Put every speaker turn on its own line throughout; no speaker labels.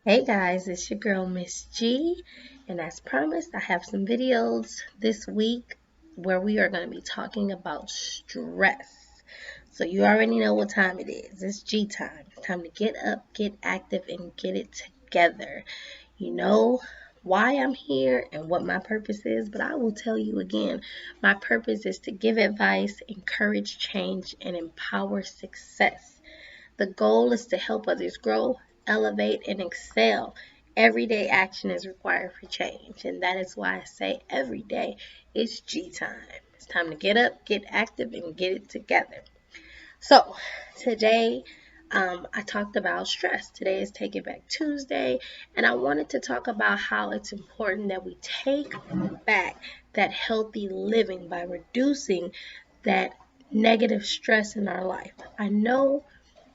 Hey guys, it's your girl Miss G, and as promised, I have some videos this week where we are going to be talking about stress. So you already know what time it is. It's G time. It's time to get up, get active, and get it together. You know why I'm here and what my purpose is, but I will tell you again. My purpose is to give advice, encourage change, and empower success. The goal is to help others grow, elevate, and excel. Everyday action is required for change, and that is why I say every day it's G time. It's time to get up, get active, and get it together. So, today I talked about stress. Today is Take It Back Tuesday, and I wanted to talk about how it's important that we take back that healthy living by reducing that negative stress in our life. I know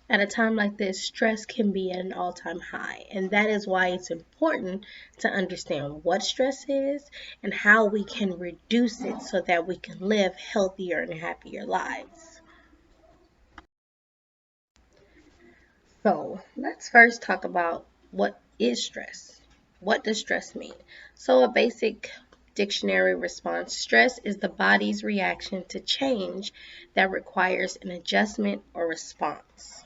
at a time like this, stress can be at an all time high, and that is why it's important to understand what stress is and how we can reduce it so that we can live healthier and happier lives. So, let's first talk about what is stress. What does stress mean? So, a basic dictionary response: stress is the body's reaction to change that requires an adjustment or response.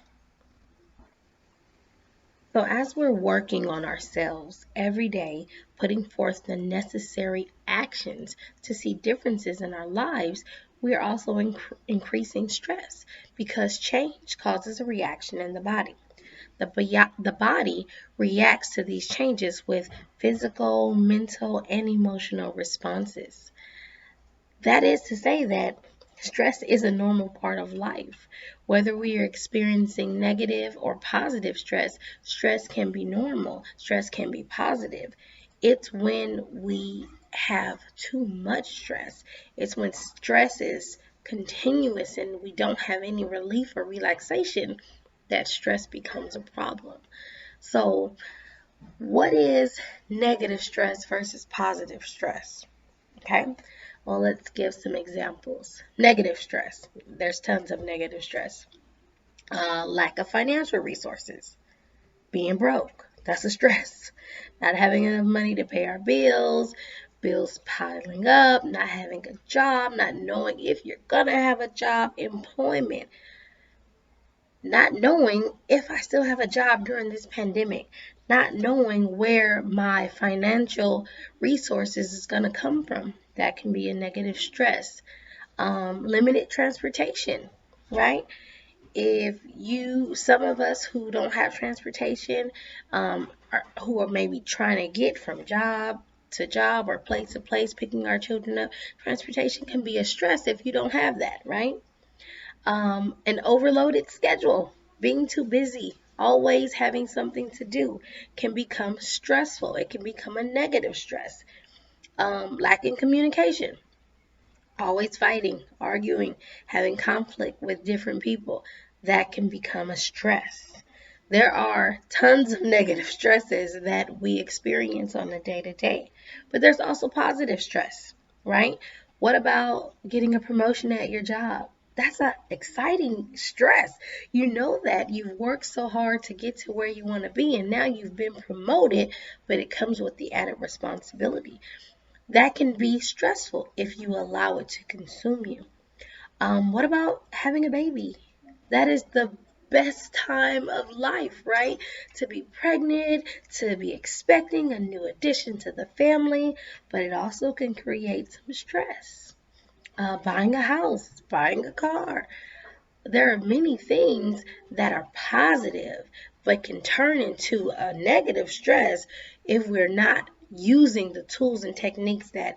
So, as we're working on ourselves every day, putting forth the necessary actions to see differences in our lives, we are also increasing stress because change causes a reaction in the body. The body reacts to these changes with physical, mental, and emotional responses. That is to say that stress is a normal part of life. Whether we are experiencing negative or positive stress, stress can be normal, stress can be positive. It's when we have too much stress. It's when stress is continuous and we don't have any relief or relaxation that stress becomes a problem. So, what is negative stress versus positive stress? Okay. Well, let's give some examples. Negative stress. There's tons of negative stress. Lack of financial resources. Being broke. That's a stress. Not having enough money to pay our bills. Bills piling up. Not having a job. Not knowing if you're going to have a job. Employment. Not knowing if I still have a job during this pandemic. Not knowing where my financial resources is going to come from. That can be a negative stress. Limited transportation, right? Some of us who don't have transportation, who are maybe trying to get from job to job or place to place, picking our children up, transportation can be a stress if you don't have that, right? An overloaded schedule, being too busy, always having something to do can become stressful. It can become a negative stress. Lacking communication, always fighting, arguing, having conflict with different people, that can become a stress. There are tons of negative stresses that we experience on a day to day, but there's also positive stress, right? What about getting a promotion at your job? That's an exciting stress. You know that you've worked so hard to get to where you want to be, and now you've been promoted, but it comes with the added responsibility. That can be stressful if you allow it to consume you. What about having a baby? That is the best time of life, right? To be pregnant, to be expecting a new addition to the family, but it also can create some stress. Buying a house, buying a car. There are many things that are positive, but can turn into a negative stress if we're not using the tools and techniques that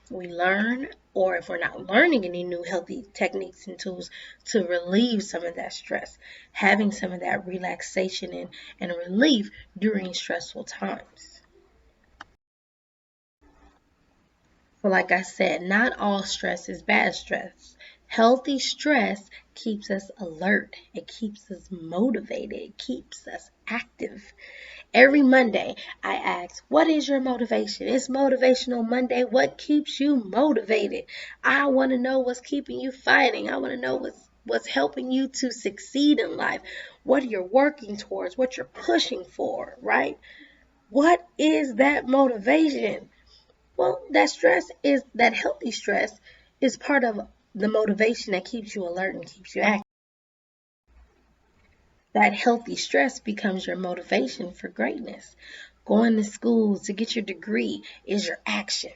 we learn, or if we're not learning any new healthy techniques and tools to relieve some of that stress, having some of that relaxation and relief during stressful times. So, like I said, not all stress is bad stress. Healthy stress keeps us alert, it keeps us motivated, it keeps us active. Every Monday, I ask, what is your motivation? It's Motivational Monday. What keeps you motivated? I want to know what's keeping you fighting. I want to know what's what's helping you to succeed in life, what you're working towards, what you're pushing for, right? What is that motivation? Well, that healthy stress is part of the motivation that keeps you alert and keeps you active. That healthy stress becomes your motivation for greatness. Going to school to get your degree is your action.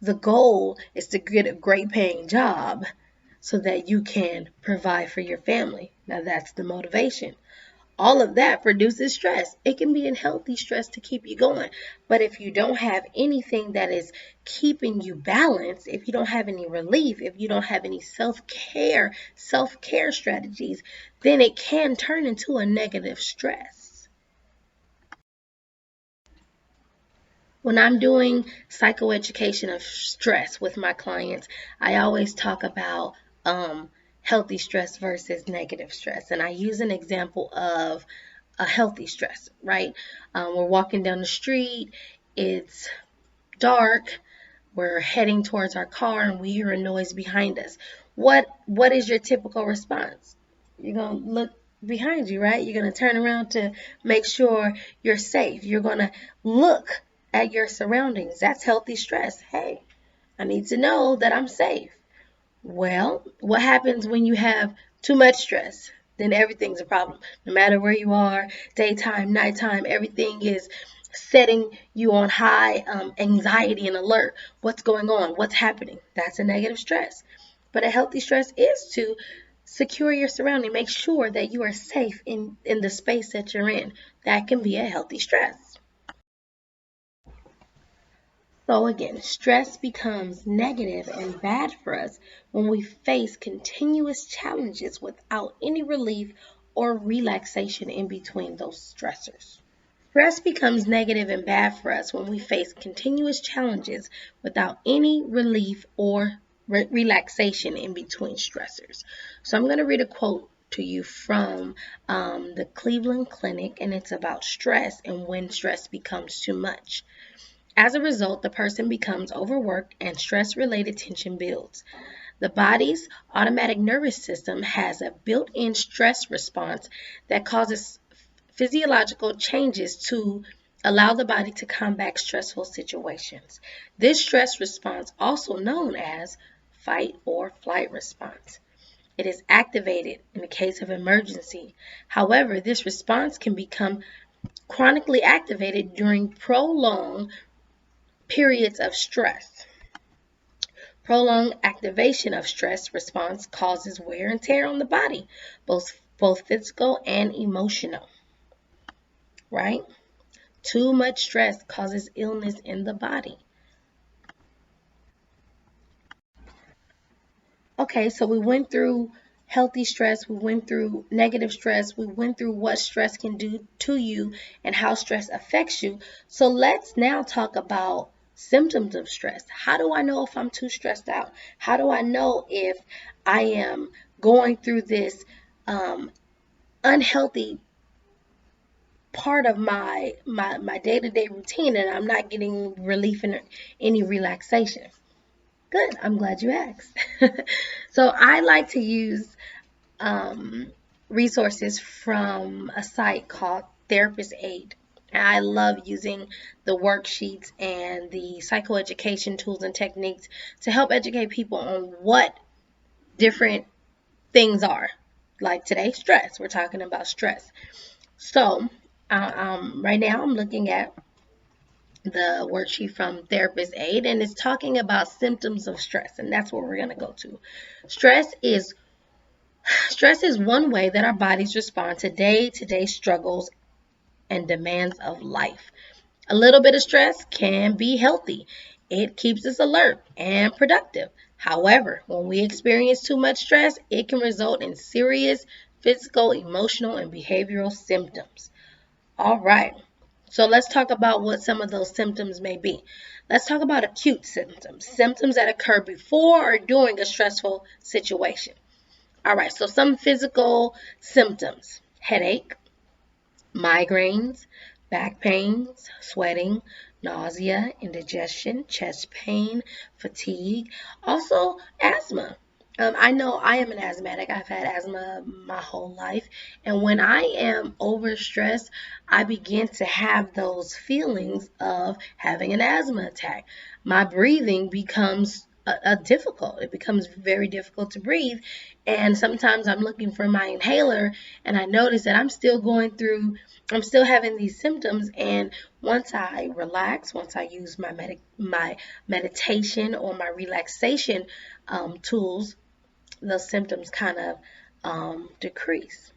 The goal is to get a great paying job so that you can provide for your family. Now that's the motivation. All of that produces stress. It can be a healthy stress to keep you going. But if you don't have anything that is keeping you balanced, if you don't have any relief, if you don't have any self-care strategies, then it can turn into a negative stress. When I'm doing psychoeducation of stress with my clients, I always talk about healthy stress versus negative stress. And I use an example of a healthy stress, right? We're walking down the street, it's dark, we're heading towards our car, and we hear a noise behind us. What is your typical response? You're going to look behind you, right? You're going to turn around to make sure you're safe. You're going to look at your surroundings. That's healthy stress. Hey, I need to know that I'm safe. Well, what happens when you have too much stress? Then everything's a problem. No matter where you are, daytime, nighttime, everything is setting you on high anxiety and alert. What's going on? What's happening? That's a negative stress. But a healthy stress is to secure your surrounding. Make sure that you are safe in the space that you're in. That can be a healthy stress. So again, stress becomes negative and bad for us when we face continuous challenges without any relief or relaxation in between those stressors. Stress becomes negative and bad for us when we face continuous challenges without any relief or relaxation in between stressors. So I'm going to read a quote to you from the Cleveland Clinic, and it's about stress and when stress becomes too much. As a result, the person becomes overworked and stress-related tension builds. The body's automatic nervous system has a built-in stress response that causes physiological changes to allow the body to combat stressful situations. This stress response, also known as fight or flight response, it is activated in the case of emergency. However, this response can become chronically activated during prolonged periods of stress. Prolonged activation of stress response causes wear and tear on the body, both physical and emotional, right? Too much stress causes illness in the body. Okay, so we went through healthy stress, we went through negative stress, we went through what stress can do to you and how stress affects you. So let's now talk about symptoms of stress. How do I know if I'm too stressed out? How do I know if I am going through this unhealthy part of my day-to-day routine and I'm not getting relief and any relaxation? Good. I'm glad you asked. So I like to use resources from a site called Therapist Aid. And I love using the worksheets and the psychoeducation tools and techniques to help educate people on what different things are. Like today, stress. We're talking about stress. So right now I'm looking at the worksheet from Therapist Aid, and it's talking about symptoms of stress, and that's what we're going to go to. Stress is one way that our bodies respond to day-to-day struggles and demands of life. A little bit of stress can be healthy. It keeps us alert and productive. However, when we experience too much stress, it can result in serious physical, emotional, and behavioral symptoms. All right. So let's talk about what some of those symptoms may be. Let's talk about acute symptoms, symptoms that occur before or during a stressful situation. All right, so some physical symptoms: headache, migraines, back pains, sweating, nausea, indigestion, chest pain, fatigue, also asthma. I know I am an asthmatic. I've had asthma my whole life. And when I am overstressed, I begin to have those feelings of having an asthma attack. My breathing becomes a difficult. It becomes very difficult to breathe. And sometimes I'm looking for my inhaler and I notice that I'm still having these symptoms. And once I relax, once I use my meditation or my relaxation tools, the symptoms kind of decrease.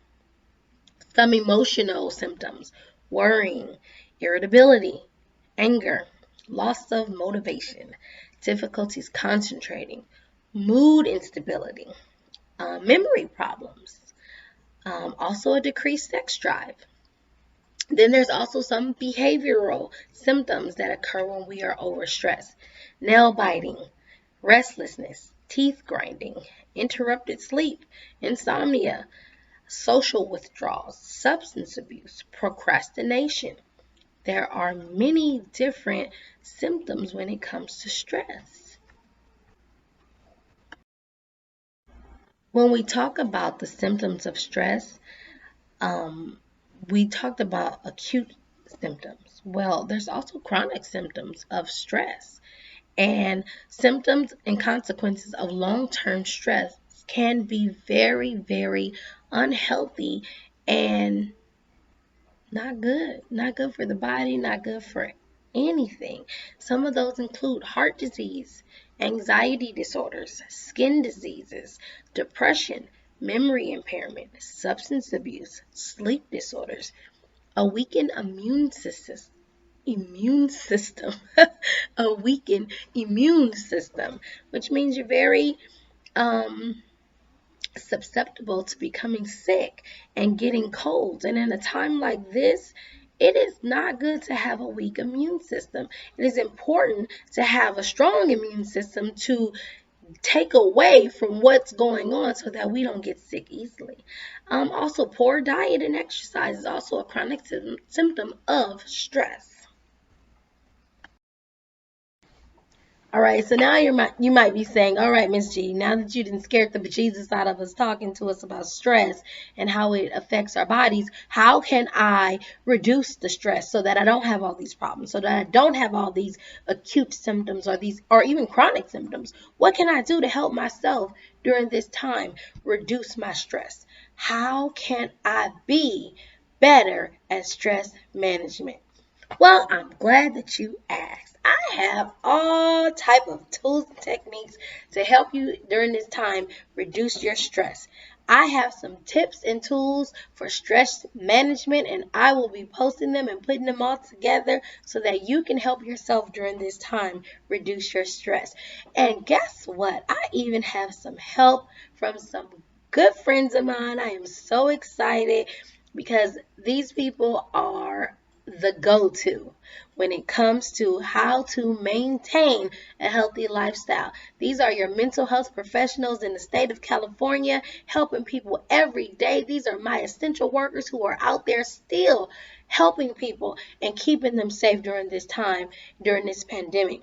Some emotional symptoms: worrying, irritability, anger, loss of motivation, difficulties concentrating, mood instability, memory problems, also a decreased sex drive. Then there's also some behavioral symptoms that occur when we are overstressed: nail biting, restlessness, teeth grinding, interrupted sleep, insomnia, social withdrawals, substance abuse, procrastination. There are many different symptoms when it comes to stress. When we talk about the symptoms of stress, um, we talked about acute symptoms. Well, there's also chronic symptoms of stress. And symptoms and consequences of long-term stress can be very, very unhealthy and not good. Not good for the body, not good for anything. Some of those include heart disease, anxiety disorders, skin diseases, depression, memory impairment, substance abuse, sleep disorders, a weakened immune system, a weakened immune system, which means you're very um, susceptible to becoming sick and getting colds. And in a time like this, it is not good to have a weak immune system. It is important to have a strong immune system to take away from what's going on so that we don't get sick easily. Also, poor diet and exercise is also a chronic symptom of stress. All right, so now you might be saying, all right, Miss G, now that you didn't scare the bejesus out of us talking to us about stress and how it affects our bodies, how can I reduce the stress so that I don't have all these problems, so that I don't have all these acute symptoms or even chronic symptoms? What can I do to help myself during this time reduce my stress? How can I be better at stress management? Well, I'm glad that you asked. I have all type of tools and techniques to help you during this time reduce your stress. I have some tips and tools for stress management, and I will be posting them and putting them all together so that you can help yourself during this time reduce your stress. And guess what? I even have some help from some good friends of mine. I am so excited because these people are the go-to when it comes to how to maintain a healthy lifestyle. These are your mental health professionals in the state of California, helping people every day. These are my essential workers who are out there still helping people and keeping them safe during this time, during this pandemic.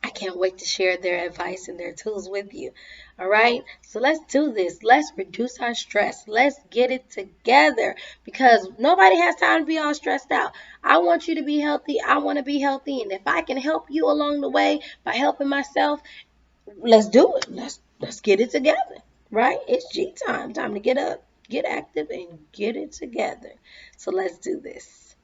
I can't wait to share their advice and their tools with you. All right, so let's do this. Let's reduce our stress. Let's get it together because nobody has time to be all stressed out. I want you to be healthy. I want to be healthy. And if I can help you along the way by helping myself, let's do it. Let's get it together. Right? It's G time. Time to get up, get active, and get it together. So let's do this.